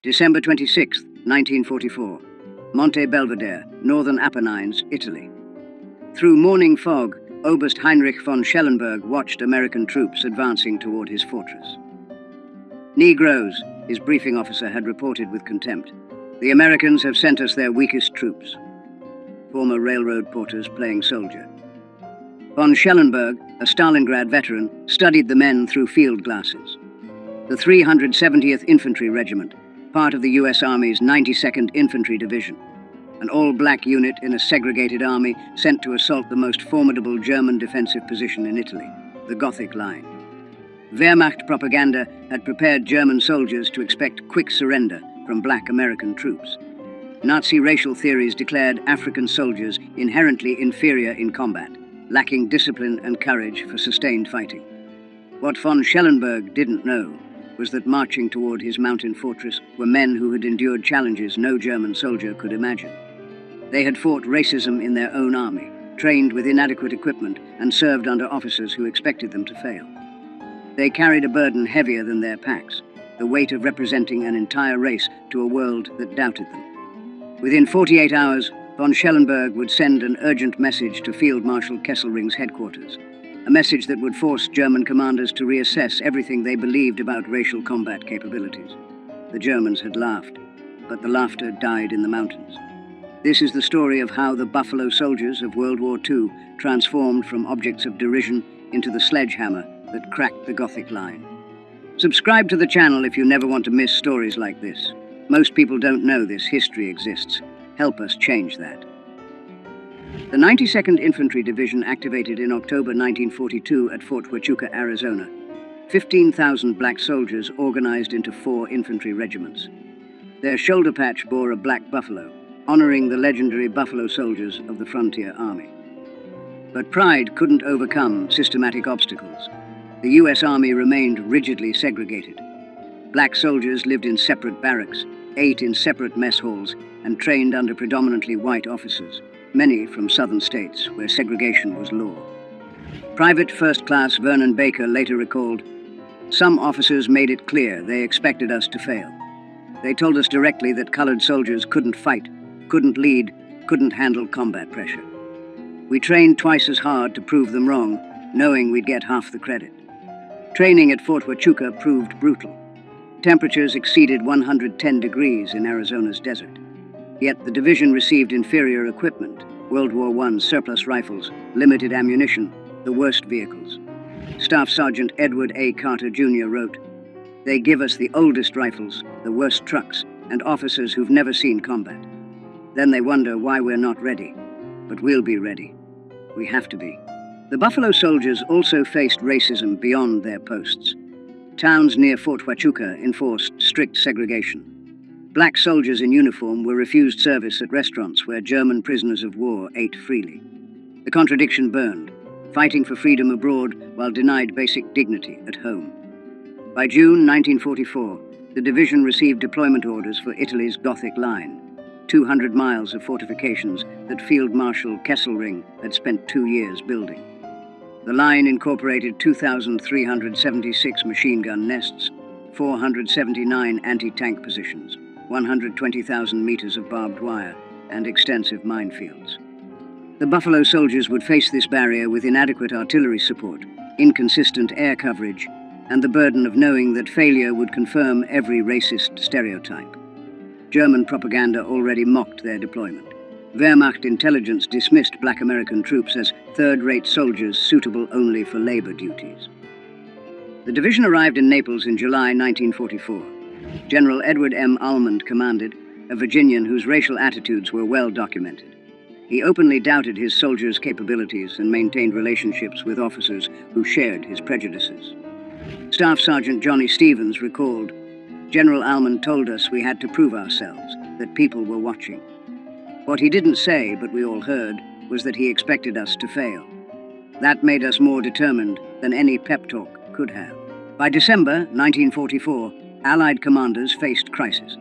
December 26, 1944. Monte Belvedere, Northern Apennines, Italy. Through morning fog, Oberst Heinrich von Schellenberg watched American troops advancing toward his fortress. "Negroes," his briefing officer had reported with contempt. "The Americans have sent us their weakest troops." Former railroad porters playing soldier. Von Schellenberg, a Stalingrad veteran, studied the men through field glasses. The 370th Infantry Regiment, part of the U.S. Army's 92nd Infantry Division, an all-black unit in a segregated army sent to assault the most formidable German defensive position in Italy, the Gothic Line. Wehrmacht propaganda had prepared German soldiers to expect quick surrender from black American troops. Nazi racial theories declared African soldiers inherently inferior in combat, lacking discipline and courage for sustained fighting. What von Schellenberg didn't know was that marching toward his mountain fortress were men who had endured challenges no German soldier could imagine. They had fought racism in their own army, trained with inadequate equipment, and served under officers who expected them to fail. They carried a burden heavier than their packs, the weight of representing an entire race to a world that doubted them. Within 48 hours, von Schellenberg would send an urgent message to Field Marshal Kesselring's headquarters, a message that would force German commanders to reassess everything they believed about racial combat capabilities. The Germans had laughed, but the laughter died in the mountains. This is the story of how the Buffalo Soldiers of World War II transformed from objects of derision into the sledgehammer that cracked the Gothic Line. Subscribe to the channel if you never want to miss stories like this. Most people don't know this history exists. Help us change that. The 92nd Infantry Division activated in October 1942 at Fort Huachuca, Arizona. 15,000 black soldiers organized into 4 infantry regiments. Their shoulder patch bore a black buffalo, honoring the legendary Buffalo Soldiers of the Frontier Army. But pride couldn't overcome systematic obstacles. The U.S. Army remained rigidly segregated. Black soldiers lived in separate barracks, ate in separate mess halls, and trained under predominantly white officers, many from southern states where segregation was law. Private First Class Vernon Baker later recalled, "Some officers made it clear they expected us to fail. They told us directly that colored soldiers couldn't fight, couldn't lead, couldn't handle combat pressure. We trained twice as hard to prove them wrong, knowing we'd get half the credit." Training at Fort Huachuca proved brutal. Temperatures exceeded 110 degrees in Arizona's desert. Yet the division received inferior equipment, World War I surplus rifles, limited ammunition, the worst vehicles. Staff Sergeant Edward A. Carter Jr. wrote, "They give us the oldest rifles, the worst trucks, and officers who've never seen combat. Then they wonder why we're not ready. But we'll be ready. We have to be." The Buffalo Soldiers also faced racism beyond their posts. Towns near Fort Huachuca enforced strict segregation. Black soldiers in uniform were refused service at restaurants where German prisoners of war ate freely. The contradiction burned, fighting for freedom abroad while denied basic dignity at home. By June 1944, the division received deployment orders for Italy's Gothic Line, 200 miles of fortifications that Field Marshal Kesselring had spent 2 years building. The line incorporated 2,376 machine gun nests, 479 anti-tank positions, 120,000 meters of barbed wire, and extensive minefields. The Buffalo Soldiers would face this barrier with inadequate artillery support, inconsistent air coverage, and the burden of knowing that failure would confirm every racist stereotype. German propaganda already mocked their deployment. Wehrmacht intelligence dismissed black American troops as third-rate soldiers suitable only for labor duties. The division arrived in Naples in July 1944. General Edward M. Almond commanded, a Virginian whose racial attitudes were well documented. He openly doubted his soldiers' capabilities and maintained relationships with officers who shared his prejudices. Staff Sergeant Johnny Stevens recalled, "General Almond told us we had to prove ourselves, that people were watching. What he didn't say, but we all heard, was that he expected us to fail. That made us more determined than any pep talk could have." By December 1944, Allied commanders faced crisis.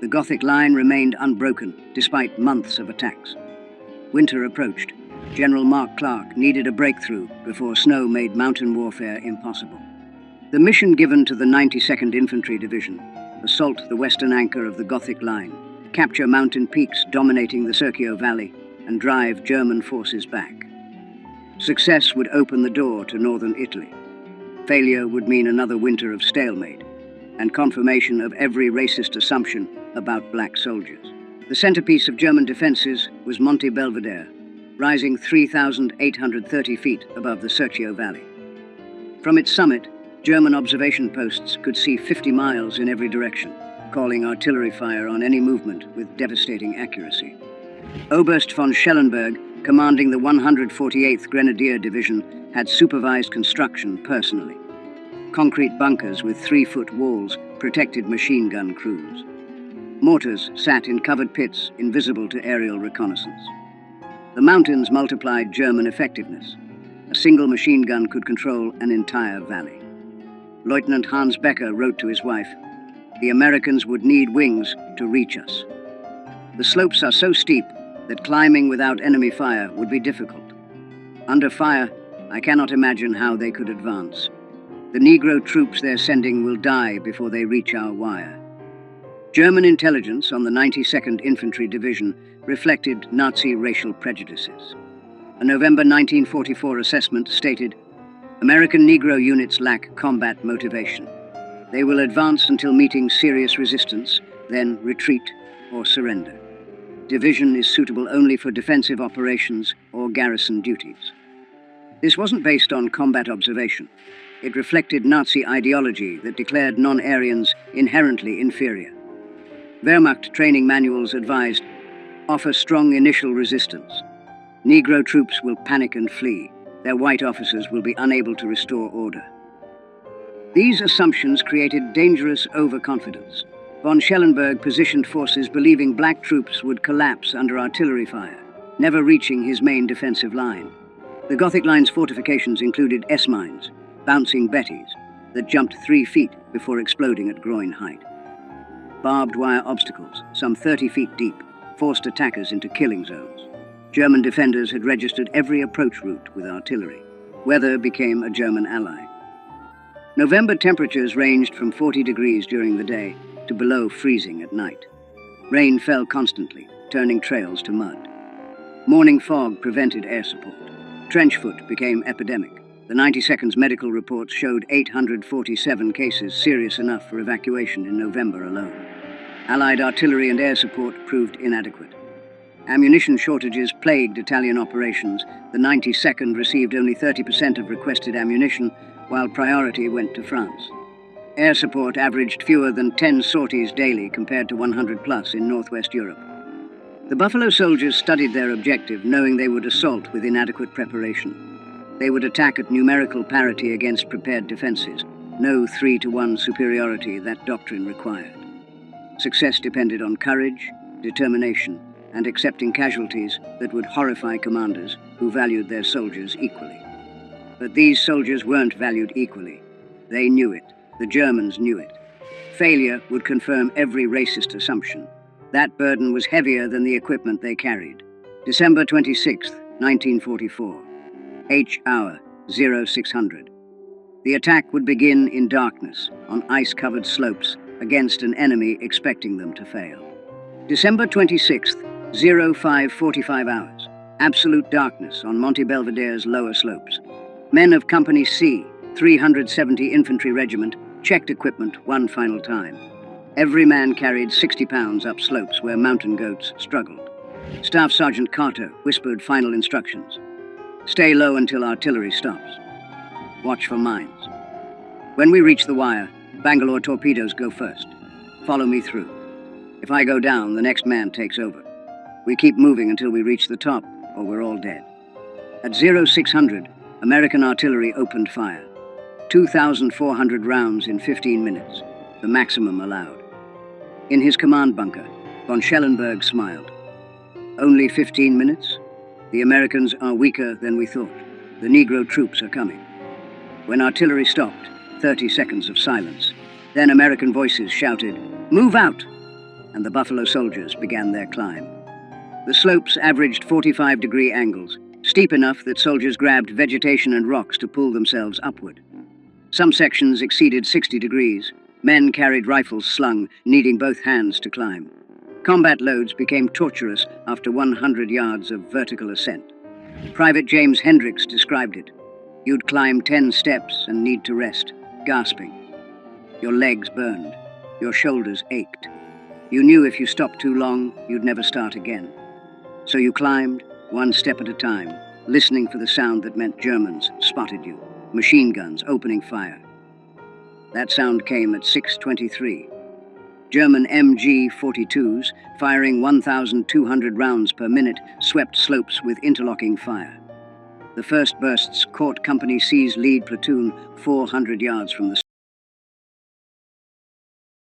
The Gothic Line remained unbroken, despite months of attacks. Winter approached. General Mark Clark needed a breakthrough before snow made mountain warfare impossible. The mission given to the 92nd Infantry Division, assault the western anchor of the Gothic Line, capture mountain peaks dominating the Serchio Valley, and drive German forces back. Success would open the door to northern Italy. Failure would mean another winter of stalemate and confirmation of every racist assumption about black soldiers. The centerpiece of German defenses was Monte Belvedere, rising 3,830 feet above the Serchio Valley. From its summit, German observation posts could see 50 miles in every direction, calling artillery fire on any movement with devastating accuracy. Oberst von Schellenberg, commanding the 148th Grenadier Division, had supervised construction personally. Concrete bunkers with 3-foot walls protected machine gun crews. Mortars sat in covered pits invisible to aerial reconnaissance. The mountains multiplied German effectiveness. A single machine gun could control an entire valley. Lieutenant Hans Becker wrote to his wife, "The Americans would need wings to reach us. The slopes are so steep that climbing without enemy fire would be difficult. Under fire, I cannot imagine how they could advance. The Negro troops they're sending will die before they reach our wire." German intelligence on the 92nd Infantry Division reflected Nazi racial prejudices. A November 1944 assessment stated, "American Negro units lack combat motivation. They will advance until meeting serious resistance, then retreat or surrender. Division is suitable only for defensive operations or garrison duties." This wasn't based on combat observation. It reflected Nazi ideology that declared non-Aryans inherently inferior. Wehrmacht training manuals advised, "Offer strong initial resistance. Negro troops will panic and flee. Their white officers will be unable to restore order." These assumptions created dangerous overconfidence. Von Schellenberg positioned forces believing black troops would collapse under artillery fire, never reaching his main defensive line. The Gothic Line's fortifications included S-mines, bouncing Bettys, that jumped 3 feet before exploding at groin height. Barbed wire obstacles, some 30 feet deep, forced attackers into killing zones. German defenders had registered every approach route with artillery. Weather became a German ally. November temperatures ranged from 40 degrees during the day to below freezing at night. Rain fell constantly, turning trails to mud. Morning fog prevented air support. Trench foot became epidemic. The 92nd's medical reports showed 847 cases serious enough for evacuation in November alone. Allied artillery and air support proved inadequate. Ammunition shortages plagued Italian operations. The 92nd received only 30% of requested ammunition, while priority went to France. Air support averaged fewer than 10 sorties daily compared to 100 plus in Northwest Europe. The Buffalo Soldiers studied their objective, knowing they would assault with inadequate preparation. They would attack at numerical parity against prepared defenses, no 3-to-1 superiority that doctrine required. Success depended on courage, determination, and accepting casualties that would horrify commanders who valued their soldiers equally. But these soldiers weren't valued equally. They knew it. The Germans knew it. Failure would confirm every racist assumption. That burden was heavier than the equipment they carried. December 26, 1944. H hour, 0600. The attack would begin in darkness, on ice-covered slopes, against an enemy expecting them to fail. December 26th, 0545 hours. Absolute darkness on Monte Belvedere's lower slopes. Men of Company C, 370 Infantry Regiment, checked equipment one final time. Every man carried 60 pounds up slopes where mountain goats struggled. Staff Sergeant Carter whispered final instructions. "Stay low until artillery stops. Watch for mines. When we reach the wire, Bangalore torpedoes go first. Follow me through. If I go down, the next man takes over. We keep moving until we reach the top, or we're all dead." At 0600, American artillery opened fire. 2,400 rounds in 15 minutes, the maximum allowed. In his command bunker, von Schellenberg smiled. "Only 15 minutes? The Americans are weaker than we thought. The Negro troops are coming." When artillery stopped, 30 seconds of silence. Then American voices shouted, "Move out!" And the Buffalo Soldiers began their climb. The slopes averaged 45-degree angles, steep enough that soldiers grabbed vegetation and rocks to pull themselves upward. Some sections exceeded 60 degrees, Men carried rifles slung, needing both hands to climb. Combat loads became torturous after 100 yards of vertical ascent. Private James Hendricks described it. You'd climb 10 steps and need to rest, gasping. Your legs burned. Your shoulders ached. You knew if you stopped too long, you'd never start again. So you climbed, one step at a time, listening for the sound that meant Germans spotted you, machine guns opening fire. That sound came at 6:23. German MG-42s, firing 1,200 rounds per minute, swept slopes with interlocking fire. The first bursts caught Company C's lead platoon 400 yards from the